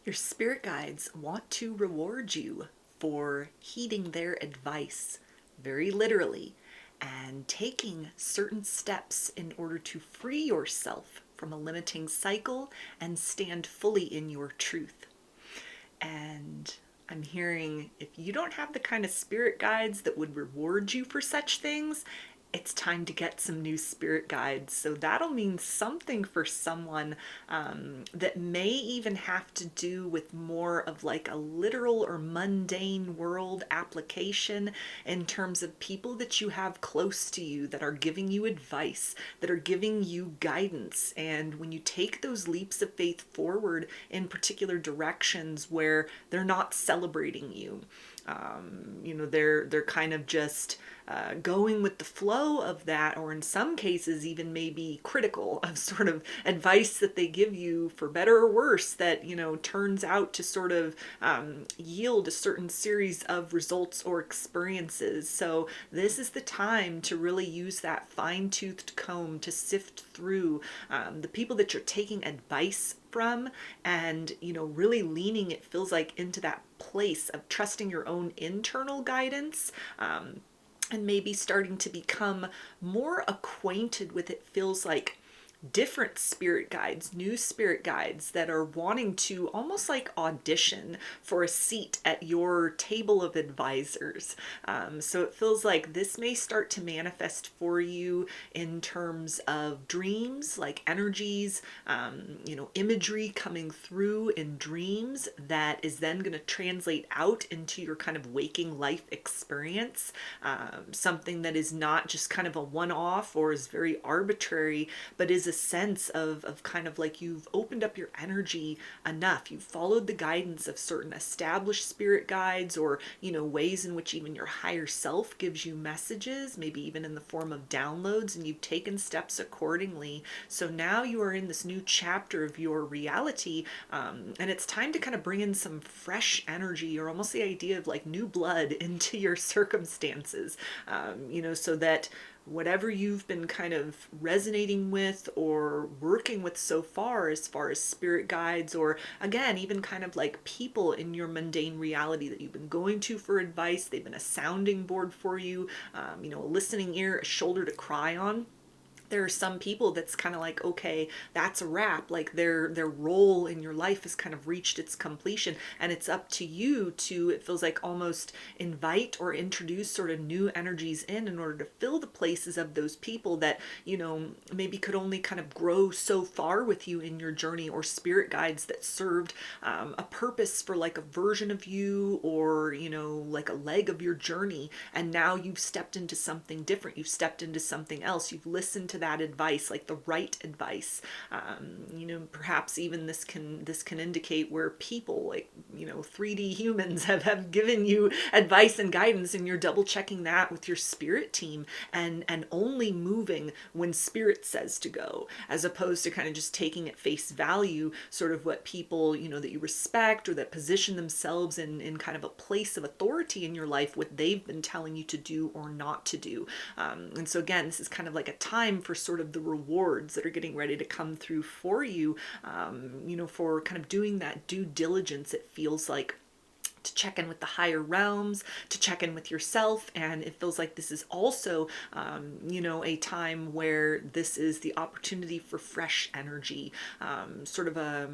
Your spirit guides want to reward you for heeding their advice, very literally, and taking certain steps in order to free yourself from a limiting cycle and stand fully in your truth. And I'm hearing if you don't have the kind of spirit guides that would reward you for such things, it's time to get some new spirit guides. So that'll mean something for someone that may even have to do with more of like a literal or mundane world application in terms of people that you have close to you that are giving you advice, that are giving you guidance. And when you take those leaps of faith forward in particular directions where they're not celebrating you, they're kind of just going with the flow of that, or in some cases even maybe critical of sort of advice that they give you for better or worse that turns out to sort of yield a certain series of results or experiences. So this is the time to really use that fine-toothed comb to sift through the people that you're taking advice from, and really leaning, it feels like, into that place of trusting your own internal guidance, and maybe starting to become more acquainted with, it feels like, different spirit guides, new spirit guides that are wanting to almost like audition for a seat at your table of advisors. So it feels like this may start to manifest for you in terms of dreams, like energies, imagery coming through in dreams that is then going to translate out into your kind of waking life experience. Something that is not just kind of a one-off or is very arbitrary, but is a sense of kind of like you've opened up your energy enough. You've followed the guidance of certain established spirit guides, or, ways in which even your higher self gives you messages, maybe even in the form of downloads, and you've taken steps accordingly. So now you are in this new chapter of your reality, and it's time to kind of bring in some fresh energy, or almost the idea of like new blood into your circumstances, so that whatever you've been kind of resonating with or working with so far as spirit guides, or again, even kind of like people in your mundane reality that you've been going to for advice, they've been a sounding board for you, a listening ear, a shoulder to cry on. There are some people that's kind of like, okay, that's a wrap. Like their role in your life has kind of reached its completion, and it's up to you to, it feels like, almost invite or introduce sort of new energies in order to fill the places of those people that maybe could only kind of grow so far with you in your journey, or spirit guides that served a purpose for like a version of you, or like a leg of your journey, and now you've stepped into something different. You've stepped into something else. You've listened to that advice, like the right advice. Perhaps even this can indicate where people like 3D humans have given you advice and guidance, and you're double checking that with your spirit team, and only moving when spirit says to go, as opposed to kind of just taking at face value sort of what people that you respect, or that position themselves in kind of a place of authority in your life, what they've been telling you to do or not to do. And so again, this is kind of like a time for sort of the rewards that are getting ready to come through for you, for kind of doing that due diligence, it feels like, to check in with the higher realms, to check in with yourself. And it feels like this is also, a time where this is the opportunity for fresh energy, sort of a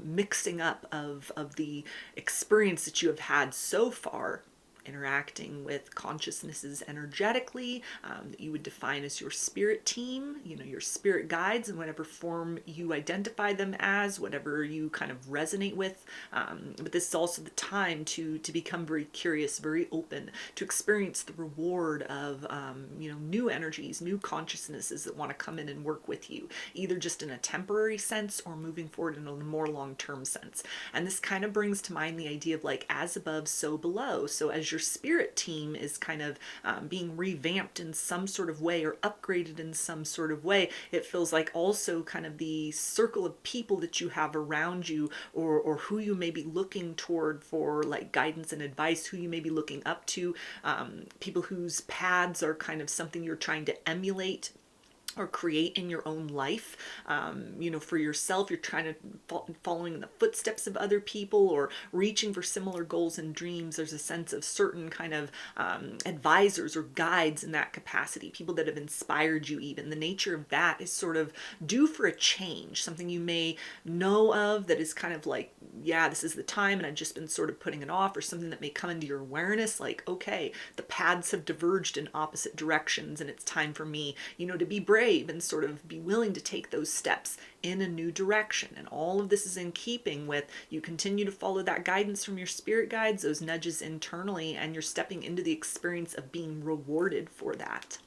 mixing up of the experience that you have had so far, interacting with consciousnesses energetically, that you would define as your spirit team, your spirit guides in whatever form you identify them as, whatever you kind of resonate with. But this is also the time to become very curious, very open, to experience the reward of, new energies, new consciousnesses that want to come in and work with you, either just in a temporary sense or moving forward in a more long-term sense. And this kind of brings to mind the idea of like as above, so below. So as your spirit team is kind of being revamped in some sort of way, or upgraded in some sort of way, it feels like also kind of the circle of people that you have around you, or who you may be looking toward for like guidance and advice, who you may be looking up to, people whose paths are kind of something you're trying to emulate, or create in your own life. For yourself, you're trying to following in the footsteps of other people or reaching for similar goals and dreams. There's a sense of certain kind of advisors or guides in that capacity, people that have inspired you. Even the nature of that is sort of due for a change, something you may know of that is kind of like, yeah, this is the time and I've just been sort of putting it off, or something that may come into your awareness like, okay, the paths have diverged in opposite directions and it's time for me, to be brave and sort of be willing to take those steps in a new direction. And all of this is in keeping with you continue to follow that guidance from your spirit guides, those nudges internally, and you're stepping into the experience of being rewarded for that.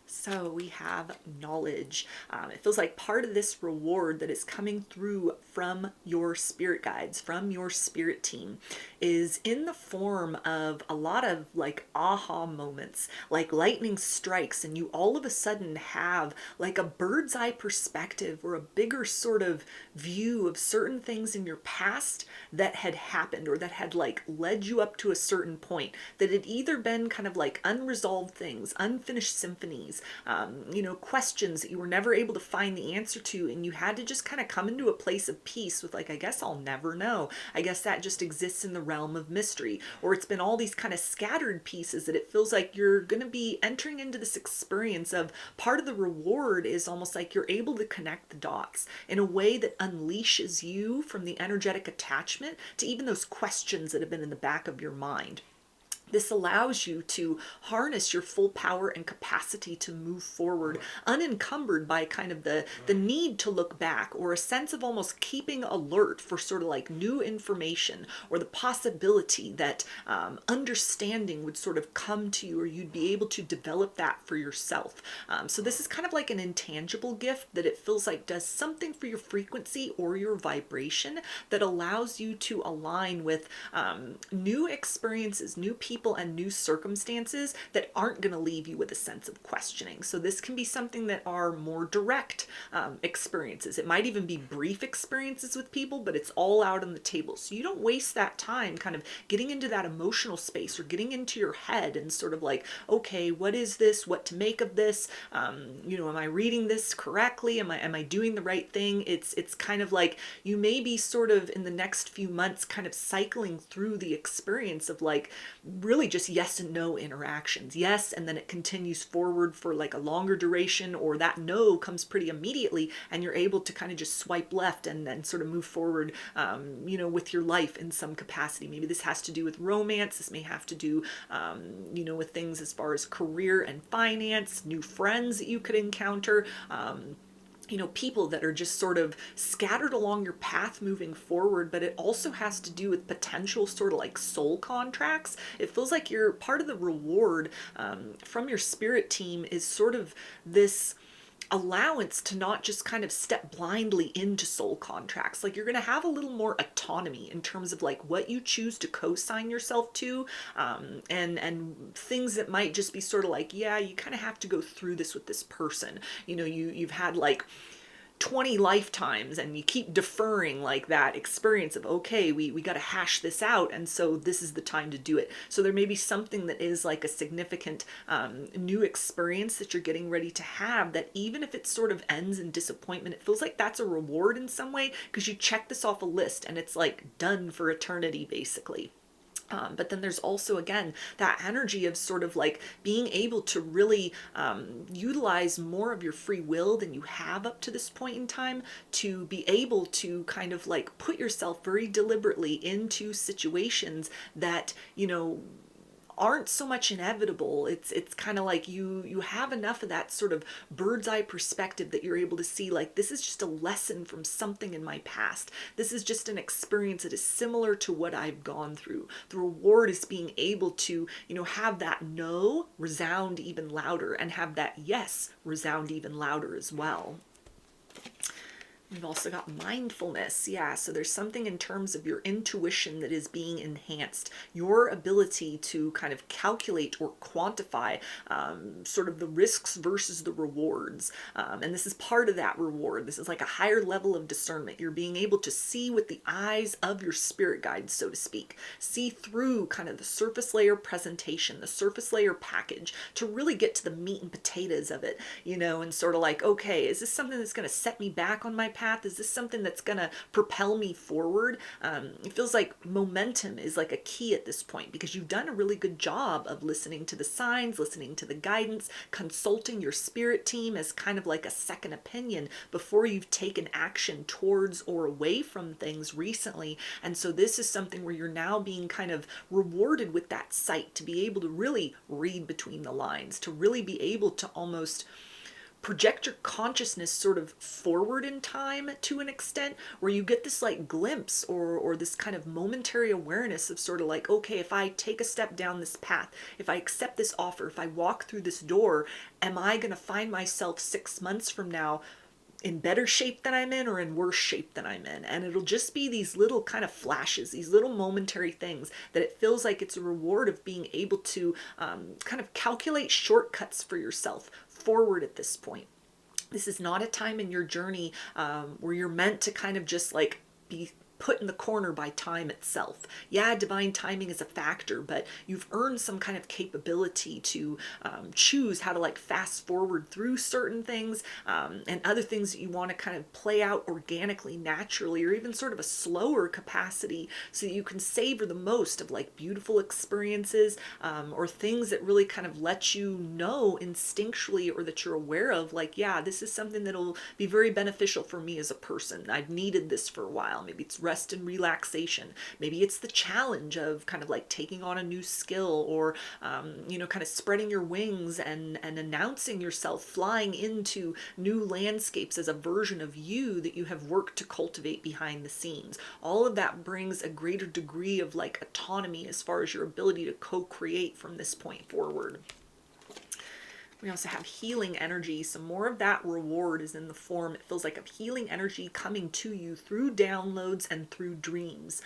So we have knowledge. It feels like part of this reward that is coming through from your spirit guides, from your spirit team, is in the form of a lot of like aha moments, like lightning strikes, and you all of a sudden have like a bird's eye perspective or a bigger sort of view of certain things in your past that had happened or that had like led you up to a certain point, that had either been kind of like unresolved things, unfinished symphonies, questions that you were never able to find the answer to, and you had to just kind of come into a place of peace with like, I guess I'll never know. I guess that just exists in the realm of mystery. Or it's been all these kind of scattered pieces that it feels like you're going to be entering into this experience of part of the reward is almost like you're able to connect the dots in a way that unleashes you from the energetic attachment to even those questions that have been in the back of your mind. This allows you to harness your full power and capacity to move forward, unencumbered by kind of the need to look back, or a sense of almost keeping alert for sort of like new information, or the possibility that understanding would sort of come to you, or you'd be able to develop that for yourself. So this is kind of like an intangible gift that it feels like does something for your frequency or your vibration that allows you to align with new experiences, new people, and new circumstances that aren't going to leave you with a sense of questioning. So this can be something that are more direct experiences. It might even be brief experiences with people, but it's all out on the table. So you don't waste that time kind of getting into that emotional space or getting into your head and sort of like, okay, what is this? What to make of this? Am I reading this correctly? Am I doing the right thing? It's kind of like you may be sort of in the next few months kind of cycling through the experience of like really just yes and no interactions. Yes, and then it continues forward for like a longer duration, or that no comes pretty immediately and you're able to kind of just swipe left and then sort of move forward, with your life in some capacity. Maybe this has to do with romance. This may have to do, with things as far as career and finance, new friends that you could encounter, people that are just sort of scattered along your path moving forward, but it also has to do with potential sort of like soul contracts. It feels like you're part of the reward from your spirit team is sort of this allowance to not just kind of step blindly into soul contracts. Like you're going to have a little more autonomy in terms of like what you choose to co-sign yourself to, and things that might just be sort of like, yeah, you kind of have to go through this with this person. You've had like 20 lifetimes and you keep deferring like that experience of, okay, we got to hash this out, and so this is the time to do it. So there may be something that is like a significant new experience that you're getting ready to have, that even if it sort of ends in disappointment, it feels like that's a reward in some way because you check this off a list and it's like done for eternity basically. But then there's also, again, that energy of sort of like being able to really utilize more of your free will than you have up to this point in time, to be able to kind of like put yourself very deliberately into situations that, aren't so much inevitable. It's kind of like you have enough of that sort of bird's eye perspective that you're able to see like, this is just a lesson from something in my past. This is just an experience that is similar to what I've gone through. The reward is being able to, have that no resound even louder and have that yes resound even louder as well. We've also got mindfulness. Yeah, so there's something in terms of your intuition that is being enhanced. Your ability to kind of calculate or quantify sort of the risks versus the rewards. And this is part of that reward. This is like a higher level of discernment. You're being able to see with the eyes of your spirit guides, so to speak. See through kind of the surface layer presentation, the surface layer package, to really get to the meat and potatoes of it, and sort of like, okay, is this something that's going to set me back on my path? Is this something that's going to propel me forward? It feels like momentum is like a key at this point, because you've done a really good job of listening to the signs, listening to the guidance, consulting your spirit team as kind of like a second opinion before you've taken action towards or away from things recently. And so this is something where you're now being kind of rewarded with that sight to be able to really read between the lines, to really be able to almost project your consciousness sort of forward in time to an extent, where you get this like glimpse or this kind of momentary awareness of sort of like, okay, if I take a step down this path, if I accept this offer, if I walk through this door, am I going to find myself 6 months from now in better shape than I'm in or in worse shape than I'm in? And it'll just be these little kind of flashes, these little momentary things that it feels like it's a reward of being able to kind of calculate shortcuts for yourself forward at this point. This is not a time in your journey where you're meant to kind of just like be put in the corner by time itself. Yeah, divine timing is a factor, but you've earned some kind of capability to choose how to like fast forward through certain things and other things that you want to kind of play out organically, naturally, or even sort of a slower capacity, so that you can savor the most of like beautiful experiences or things that really kind of let you know instinctually, or that you're aware of, like, yeah, this is something that'll be very beneficial for me as a person. I've needed this for a while. Maybe it's rest and relaxation. Maybe it's the challenge of kind of like taking on a new skill, or kind of spreading your wings and announcing yourself, flying into new landscapes as a version of you that you have worked to cultivate behind the scenes. All of that brings a greater degree of like autonomy as far as your ability to co-create from this point forward. We also have healing energy. So more of that reward is in the form, it feels like, of healing energy coming to you through downloads and through dreams.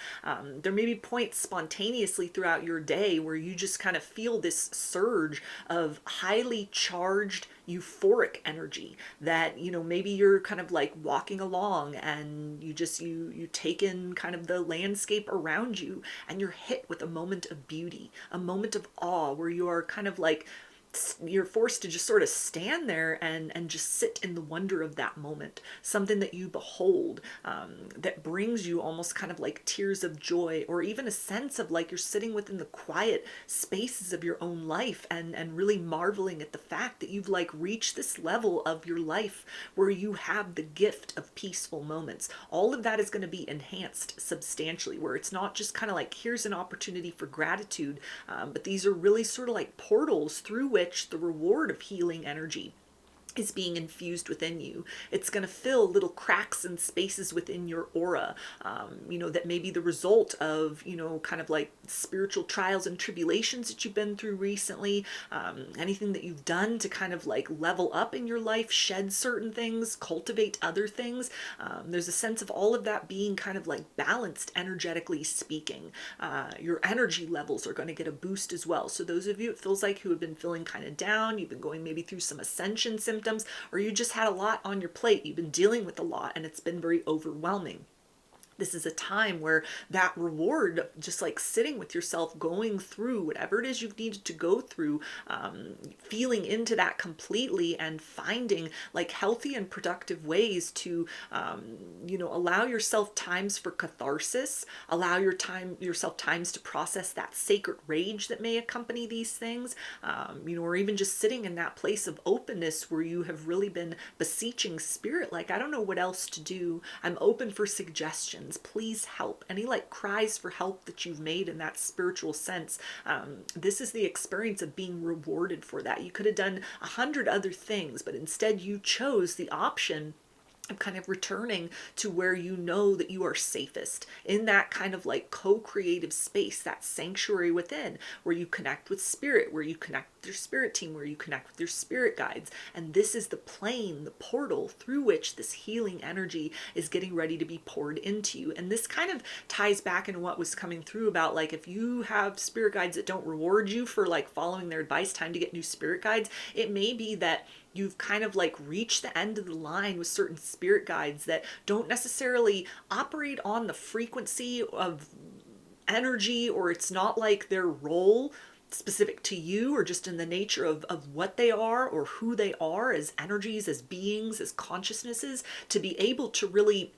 There may be points spontaneously throughout your day where you just kind of feel this surge of highly charged euphoric energy that, maybe you're kind of like walking along and you take in kind of the landscape around you, and you're hit with a moment of beauty, a moment of awe, where you are kind of like, you're forced to just sort of stand there and just sit in the wonder of that moment. Something that you behold that brings you almost kind of like tears of joy, or even a sense of like you're sitting within the quiet spaces of your own life and really marveling at the fact that you've like reached this level of your life where you have the gift of peaceful moments. All of that is going to be enhanced substantially, where it's not just kind of like, here's an opportunity for gratitude, but these are really sort of like portals through which the reward of healing energy is being infused within you. It's going to fill little cracks and spaces within your aura, that may be the result of, kind of like spiritual trials and tribulations that you've been through recently, anything that you've done to kind of like level up in your life, shed certain things, cultivate other things. There's a sense of all of that being kind of like balanced, energetically speaking. Your energy levels are going to get a boost as well. So those of you, it feels like, who have been feeling kind of down, you've been going maybe through some ascension symptoms, or you just had a lot on your plate, you've been dealing with a lot and it's been very overwhelming. This is a time where that reward, just like sitting with yourself, going through whatever it is you've needed to go through, feeling into that completely and finding like healthy and productive ways to, allow yourself times for catharsis, allow yourself times to process that sacred rage that may accompany these things, or even just sitting in that place of openness where you have really been beseeching spirit, like, I don't know what else to do. I'm open for suggestions. Please help. Any like cries for help that you've made in that spiritual sense. This is the experience of being rewarded for that. You could have done 100 other things, but instead you chose the option I'm kind of returning to where you know that you are safest, in that kind of like co-creative space, that sanctuary within, where you connect with spirit, where you connect with your spirit team, where you connect with your spirit guides. And this is the plane, the portal through which this healing energy is getting ready to be poured into you. And this kind of ties back into what was coming through about, like, if you have spirit guides that don't reward you for like following their advice, time to get new spirit guides. It may be that you've kind of like reached the end of the line with certain spirit guides that don't necessarily operate on the frequency of energy, or it's not like their role specific to you, or just in the nature of what they are or who they are as energies, as beings, as consciousnesses, to be able to really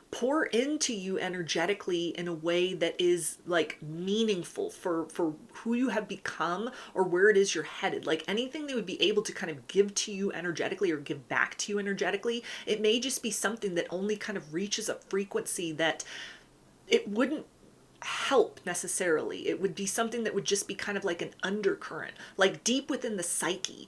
pour into you energetically in a way that is like meaningful for who you have become or where it is you're headed. Like anything they would be able to kind of give to you energetically or give back to you energetically, it may just be something that only kind of reaches a frequency that it wouldn't help necessarily. It would be something that would just be kind of like an undercurrent, like deep within the psyche,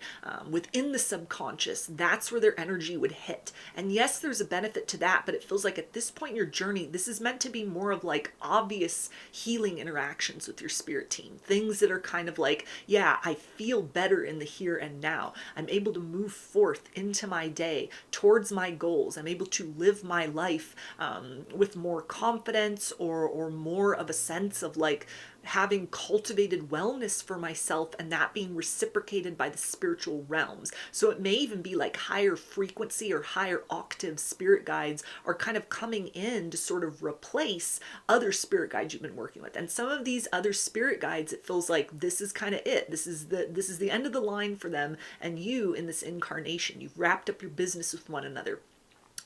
within the subconscious. That's where their energy would hit. And yes, there's a benefit to that, but it feels like at this point in your journey, this is meant to be more of like obvious healing interactions with your spirit team. Things that are kind of like, yeah, I feel better in the here and now. I'm able to move forth into my day towards my goals. I'm able to live my life with more confidence, or more of a sense of like having cultivated wellness for myself, and that being reciprocated by the spiritual realms. So it may even be like higher frequency or higher octave spirit guides are kind of coming in to sort of replace other spirit guides you've been working with. And some of these other spirit guides, it feels like this is kind of it. This is the end of the line for them and you in this incarnation. You've wrapped up your business with one another.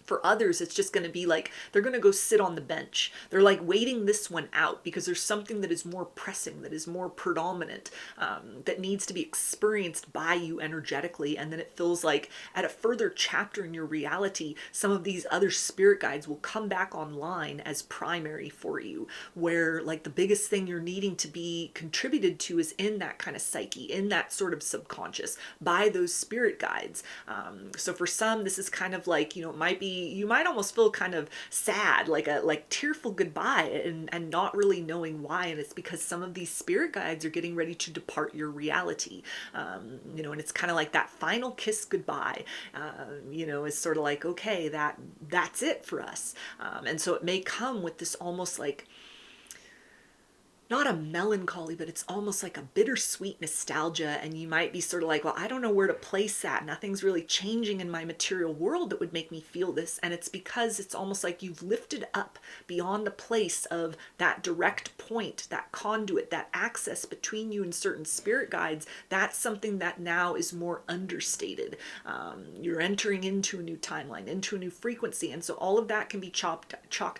For others, it's just going to be like they're going to go sit on the bench. They're like waiting this one out because there's something that is more pressing, that is more predominant, that needs to be experienced by you energetically. And then it feels like at a further chapter in your reality, some of these other spirit guides will come back online as primary for you, where like the biggest thing you're needing to be contributed to is in that kind of psyche, in that sort of subconscious by those spirit guides. So for some, this is kind of like, it might be, you might almost feel kind of sad, like a tearful goodbye, and not really knowing why. And it's because some of these spirit guides are getting ready to depart your reality. And it's kind of like that final kiss goodbye, is sort of like, okay, that's it for us. And so it may come with this almost like, not a melancholy, but it's almost like a bittersweet nostalgia. And you might be sort of like, well, I don't know where to place that. Nothing's really changing in my material world that would make me feel this. And it's because it's almost like you've lifted up beyond the place of that direct point, that conduit, that access between you and certain spirit guides. That's something that now is more understated. You're entering into a new timeline, into a new frequency. And so all of that can be chalked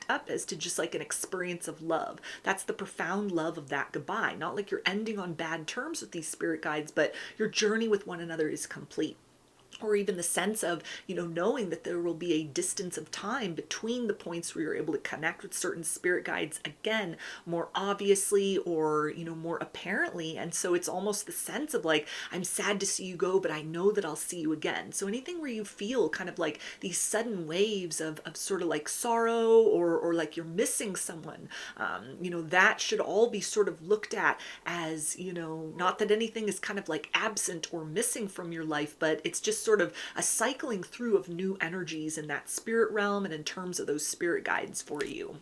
up as to just like an experience of love. That's the profound love of that goodbye. Not like you're ending on bad terms with these spirit guides, but your journey with one another is complete. Or even the sense of, knowing that there will be a distance of time between the points where you're able to connect with certain spirit guides again, more obviously, or, more apparently. And so it's almost the sense of like, I'm sad to see you go, but I know that I'll see you again. So anything where you feel kind of like these sudden waves of sort of like sorrow, or like you're missing someone, that should all be sort of looked at as, not that anything is kind of like absent or missing from your life, but it's just sort of a cycling through of new energies in that spirit realm and in terms of those spirit guides for you.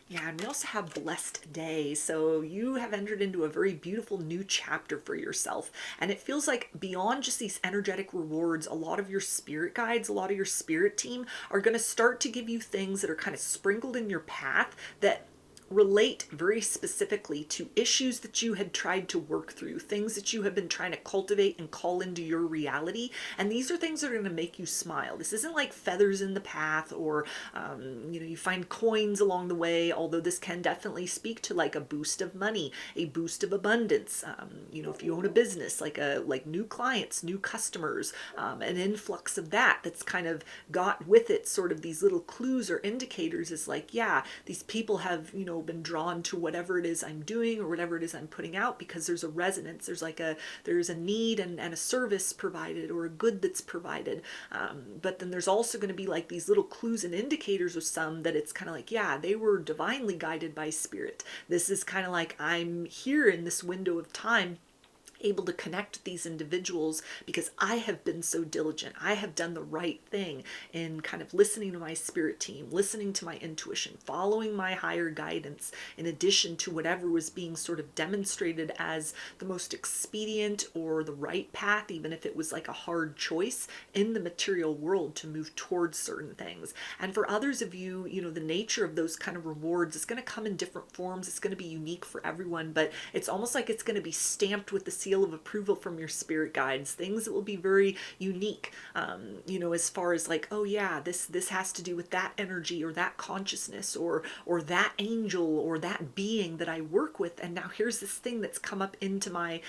Yeah, and we also have blessed day. So you have entered into a very beautiful new chapter for yourself. And it feels like beyond just these energetic rewards, a lot of your spirit guides, a lot of your spirit team are going to start to give you things that are kind of sprinkled in your path that relate very specifically to issues that you had tried to work through, things that you have been trying to cultivate and call into your reality. And these are things that are going to make you smile. This isn't like feathers in the path, or you find coins along the way, although this can definitely speak to like a boost of money, a boost of abundance. If you own a business, like new clients, new customers, an influx of that's kind of got with it sort of these little clues or indicators is like, yeah, these people have, been drawn to whatever it is I'm doing or whatever it is I'm putting out, because there's a resonance, there's a need and a service provided, or a good that's provided. But then there's also going to be like these little clues and indicators of some that it's kind of like, yeah, they were divinely guided by spirit. This is kind of like, I'm here in this window of time, able to connect with these individuals because I have been so diligent. I have done the right thing in kind of listening to my spirit team, listening to my intuition, following my higher guidance, in addition to whatever was being sort of demonstrated as the most expedient or the right path, even if it was like a hard choice in the material world to move towards certain things. And for others of you, you know, the nature of those kind of rewards is going to come in different forms. It's going to be unique for everyone, but it's almost like it's going to be stamped with the seal of approval from your spirit guides, things that will be very unique, you know, as far as like, oh yeah, this has to do with that energy or that consciousness or that angel or that being that I work with, and now here's this thing that's come up into my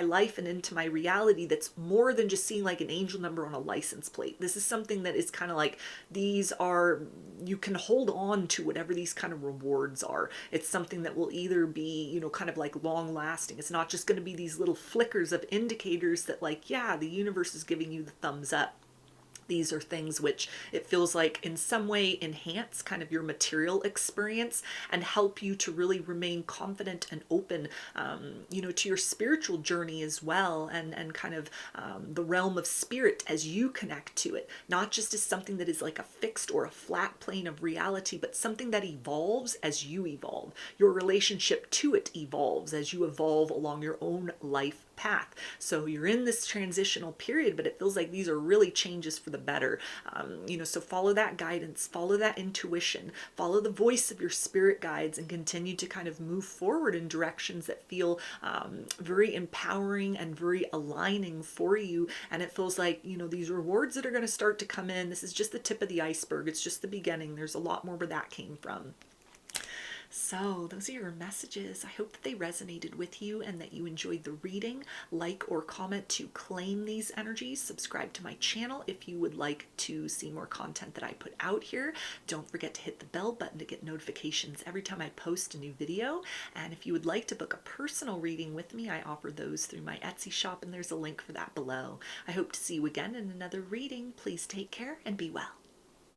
life and into my reality that's more than just seeing like an angel number on a license plate. This is something that is kind of like, these are, you can hold on to whatever these kind of rewards are. It's something that will either be, you know, kind of like long lasting. It's not just going to be these little flickers of indicators that like, yeah, the universe is giving you the thumbs up. These are things which it feels like in some way enhance kind of your material experience and help you to really remain confident and open, you know, to your spiritual journey as well, and kind of the realm of spirit as you connect to it, not just as something that is like a fixed or a flat plane of reality, but something that evolves as you evolve. Your relationship to it evolves as you evolve along your own life path. So you're in this transitional period, but it feels like these are really changes for the better. You know, so follow that guidance, follow that intuition, follow the voice of your spirit guides, and continue to kind of move forward in directions that feel very empowering and very aligning for you. And it feels like, you know, these rewards that are going to start to come in, this is just the tip of the iceberg. It's just the beginning. There's a lot more where that came from. So those are your messages. I hope that they resonated with you and that you enjoyed the reading. Like or comment to claim these energies. Subscribe to my channel if you would like to see more content that I put out here. Don't forget to hit the bell button to get notifications every time I post a new video. And if you would like to book a personal reading with me, I offer those through my Etsy shop, and there's a link for that below. I hope to see you again in another reading. Please take care and be well.